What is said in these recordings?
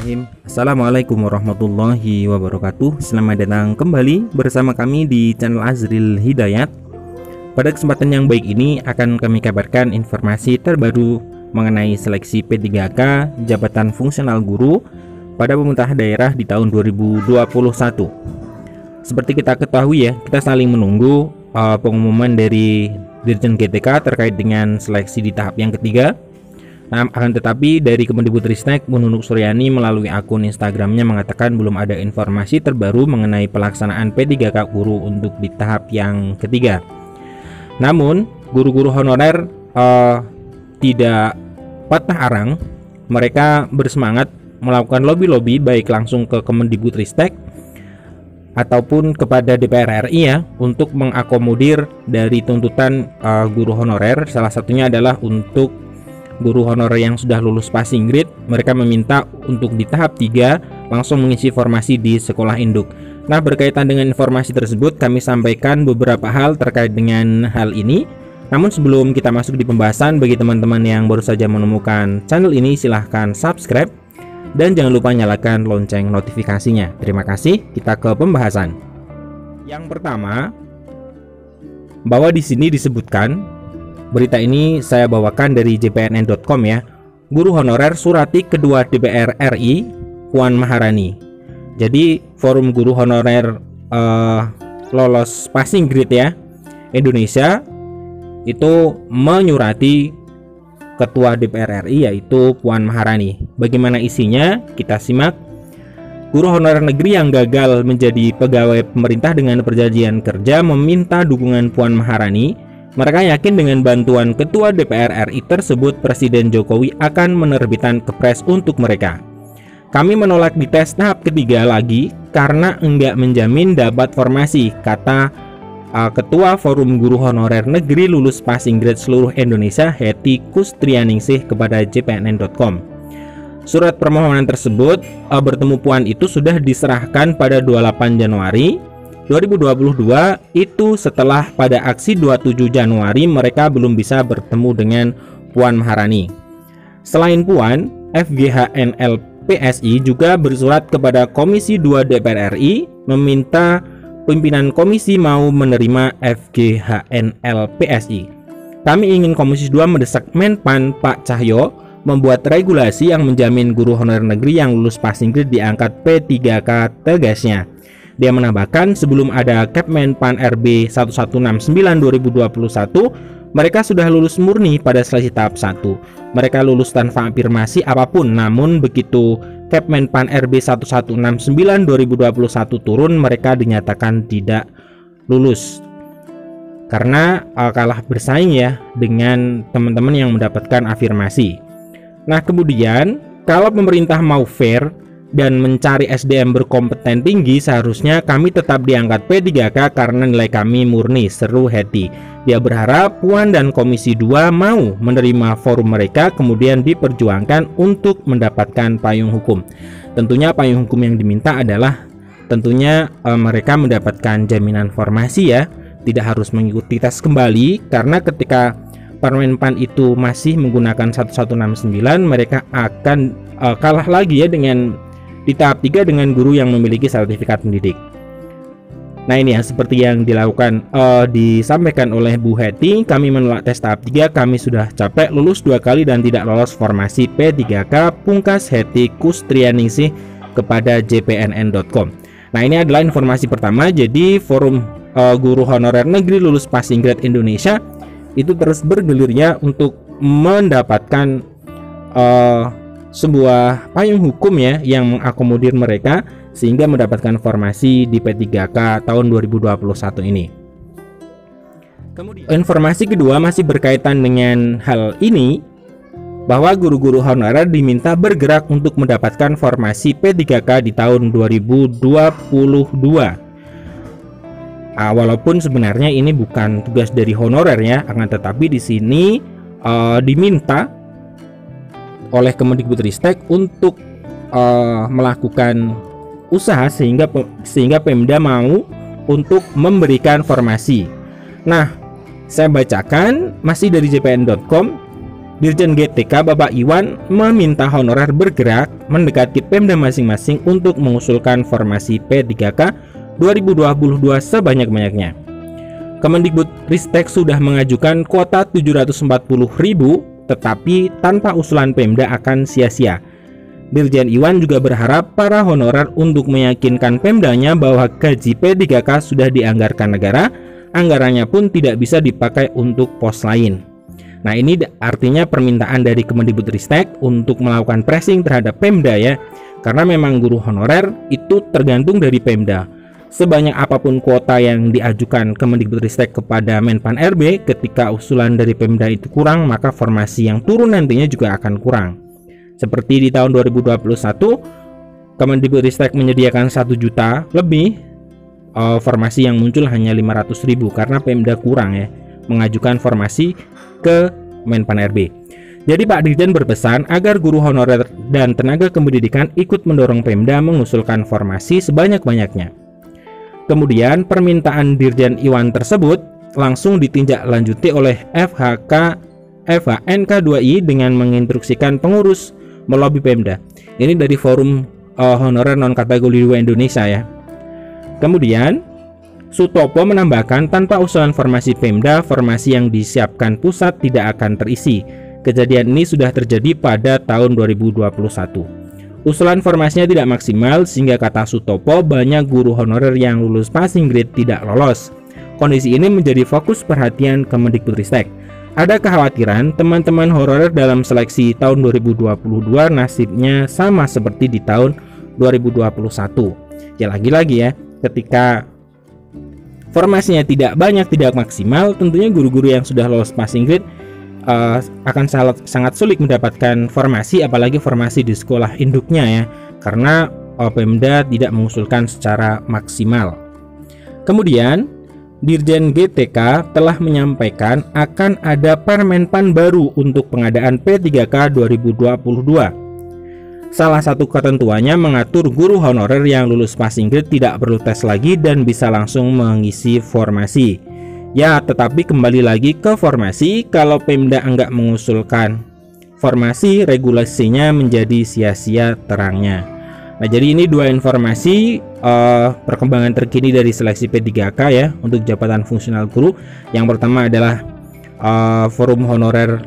Bismillahirrahmanirrahim. Assalamualaikum warahmatullahi wabarakatuh. Selamat datang kembali bersama kami di channel Azril Hidayat. Pada kesempatan yang baik ini akan kami kabarkan informasi terbaru mengenai seleksi P3K jabatan fungsional guru pada pemerintah daerah di tahun 2021. Seperti kita ketahui ya, kita saling menunggu pengumuman dari Dirjen GTK terkait dengan seleksi di tahap yang ketiga. Nah, akan tetapi dari Kemendikbudristek, Bu Nunuk Suryani melalui akun Instagramnya mengatakan belum ada informasi terbaru mengenai pelaksanaan P3K guru untuk di tahap yang ketiga. Namun, guru-guru honorer tidak patah arang. Mereka bersemangat melakukan lobby-lobby baik langsung ke Kemendikbudristek ataupun kepada DPR RI ya, untuk mengakomodir dari tuntutan guru honorer. Salah satunya adalah untuk guru honorer yang sudah lulus passing grade. Mereka meminta untuk di tahap 3 langsung mengisi formasi di sekolah induk. Nah, berkaitan dengan informasi tersebut kami sampaikan beberapa hal terkait dengan hal ini. Namun sebelum kita masuk di pembahasan, bagi teman-teman yang baru saja menemukan channel ini, silahkan subscribe dan jangan lupa nyalakan lonceng notifikasinya. Terima kasih. Kita ke pembahasan. Yang pertama, bahwa di sini disebutkan, berita ini saya bawakan dari jpnn.com ya. Guru honorer surati Ketua DPR RI Puan Maharani. Jadi forum guru honorer lolos passing grade ya Indonesia itu menyurati Ketua DPR RI yaitu Puan Maharani. Bagaimana isinya? Kita simak. Guru honorer negeri yang gagal menjadi pegawai pemerintah dengan perjanjian kerja meminta dukungan Puan Maharani. Mereka yakin dengan bantuan Ketua DPR RI tersebut, Presiden Jokowi akan menerbitkan kepres untuk mereka. Kami menolak dites tahap ketiga lagi karena enggak menjamin dapat formasi, kata Ketua Forum Guru Honorer Negeri Lulus Passing Grade Seluruh Indonesia, Hetty Kustrianingsih, kepada jpnn.com. Surat permohonan tersebut bertemu Puan itu sudah diserahkan pada 28 Januari 2022, itu setelah pada aksi 27 Januari mereka belum bisa bertemu dengan Puan Maharani. Selain Puan, FGHNL PSI juga bersurat kepada Komisi 2 DPR RI meminta pimpinan komisi mau menerima FGHNL PSI. Kami ingin Komisi 2 mendesak Menpan Pak Cahyo membuat regulasi yang menjamin guru honorer negeri yang lulus passing grade diangkat P3K, tegasnya. Dia menambahkan, sebelum ada Kepmenpan RB 1169 2021, mereka sudah lulus murni pada seleksi tahap 1. Mereka lulus tanpa afirmasi apapun, namun begitu Kepmenpan RB 1169 2021 turun, mereka dinyatakan tidak lulus karena kalah bersaing ya dengan teman-teman yang mendapatkan afirmasi. Nah, kemudian kalau pemerintah mau fair dan mencari SDM berkompeten tinggi, seharusnya kami tetap diangkat P3K karena nilai kami murni, seru Hetty. Dia berharap Puan dan Komisi 2 mau menerima forum mereka kemudian diperjuangkan untuk mendapatkan payung hukum. Tentunya payung hukum yang diminta adalah tentunya mereka mendapatkan jaminan formasi ya, tidak harus mengikuti tes kembali, karena ketika Permenpan itu masih menggunakan 1169, mereka akan kalah lagi ya dengan di tahap 3 dengan guru yang memiliki sertifikat pendidik. Nah, ini ya seperti yang disampaikan oleh Bu Hetty. Kami menolak tes tahap 3, kami sudah capek lulus 2 kali dan tidak lolos formasi P3K, pungkas Hetty Kustrianingsih kepada jpnn.com. Nah, ini adalah informasi pertama. Jadi forum guru honorer negeri lulus passing grade Indonesia itu terus bergulirnya untuk mendapatkan sebuah payung hukum ya yang mengakomodir mereka sehingga mendapatkan formasi di P3K tahun 2021 ini. Kemudian informasi kedua masih berkaitan dengan hal ini, bahwa guru-guru honorer diminta bergerak untuk mendapatkan formasi P3K di tahun 2022. Walaupun sebenarnya ini bukan tugas dari honorer ya, akan tetapi di sini diminta oleh Kemendikbudristek untuk melakukan usaha sehingga Pemda mau untuk memberikan formasi. Nah, saya bacakan masih dari jpn.com. Dirjen GTK Bapak Iwan meminta honorer bergerak mendekati Pemda masing-masing untuk mengusulkan formasi P3K 2022 sebanyak-banyaknya. Kemendikbudristek sudah mengajukan kuota 740.000, tetapi tanpa usulan Pemda akan sia-sia. Dirjen Iwan juga berharap para honorer untuk meyakinkan Pemdanya bahwa gaji P3K sudah dianggarkan negara, anggarannya pun tidak bisa dipakai untuk pos lain. Nah, ini artinya permintaan dari Kemendikbudristek untuk melakukan pressing terhadap Pemda ya. Karena memang guru honorer itu tergantung dari Pemda. Sebanyak apapun kuota yang diajukan Kemendikbudristek kepada Menpan RB, ketika usulan dari Pemda itu kurang, maka formasi yang turun nantinya juga akan kurang. Seperti di tahun 2021, Kemendikbudristek menyediakan 1 juta lebih, formasi yang muncul hanya 500.000 karena Pemda kurang ya mengajukan formasi ke Menpan RB. Jadi Pak Dirjen berpesan agar guru honorer dan tenaga kependidikan ikut mendorong Pemda mengusulkan formasi sebanyak-banyaknya. Kemudian permintaan Dirjen Iwan tersebut langsung ditindaklanjuti oleh FHNK2I dengan menginstruksikan pengurus melobi Pemda. Ini dari Forum Honorer Non Kategori 2 Indonesia ya. Kemudian Sutopo menambahkan tanpa usulan formasi Pemda, formasi yang disiapkan pusat tidak akan terisi. Kejadian ini sudah terjadi pada tahun 2021. Usulan formasinya tidak maksimal sehingga kata Sutopo banyak guru honorer yang lulus passing grade tidak lolos. Kondisi ini menjadi fokus perhatian Kemendikbudristek. Ada kekhawatiran teman-teman honorer dalam seleksi tahun 2022 nasibnya sama seperti di tahun 2021. Ya lagi-lagi ya, ketika formasinya tidak banyak, tidak maksimal, tentunya guru-guru yang sudah lolos passing grade akan sangat sulit mendapatkan formasi, apalagi formasi di sekolah induknya ya, karena Pemda tidak mengusulkan secara maksimal. Kemudian Dirjen GTK telah menyampaikan akan ada Permenpan baru untuk pengadaan P3K 2022. Salah satu ketentuannya mengatur guru honorer yang lulus passing grade tidak perlu tes lagi dan bisa langsung mengisi formasi. Ya, tetapi kembali lagi ke formasi, kalau Pemda enggak mengusulkan formasi, regulasinya menjadi sia-sia terangnya. Nah, jadi ini dua informasi perkembangan terkini dari seleksi P3K ya untuk jabatan fungsional guru. Yang pertama adalah Forum Honorer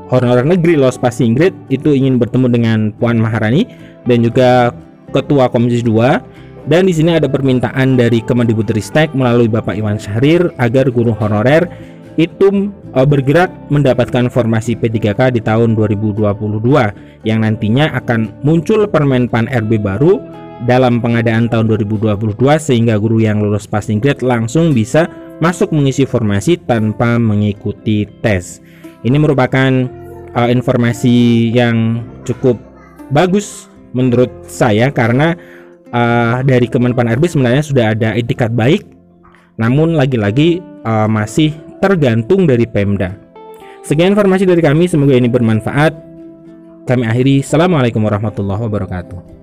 Honorer Negeri lolos passing grade itu ingin bertemu dengan Puan Maharani dan juga Ketua Komisi 2, dan di sini ada permintaan dari Kemendikbudristek melalui Bapak Iwan Syahrir agar guru honorer itu bergerak mendapatkan formasi P3K di tahun 2022 yang nantinya akan muncul Permenpan RB baru dalam pengadaan tahun 2022 sehingga guru yang lulus passing grade langsung bisa masuk mengisi formasi tanpa mengikuti tes. Ini merupakan informasi yang cukup bagus menurut saya karena dari Kemenpan RB sebenarnya sudah ada itikat baik, namun lagi-lagi masih tergantung dari Pemda. Sekian informasi dari kami, semoga ini bermanfaat. Kami akhiri. Assalamualaikum warahmatullahi wabarakatuh.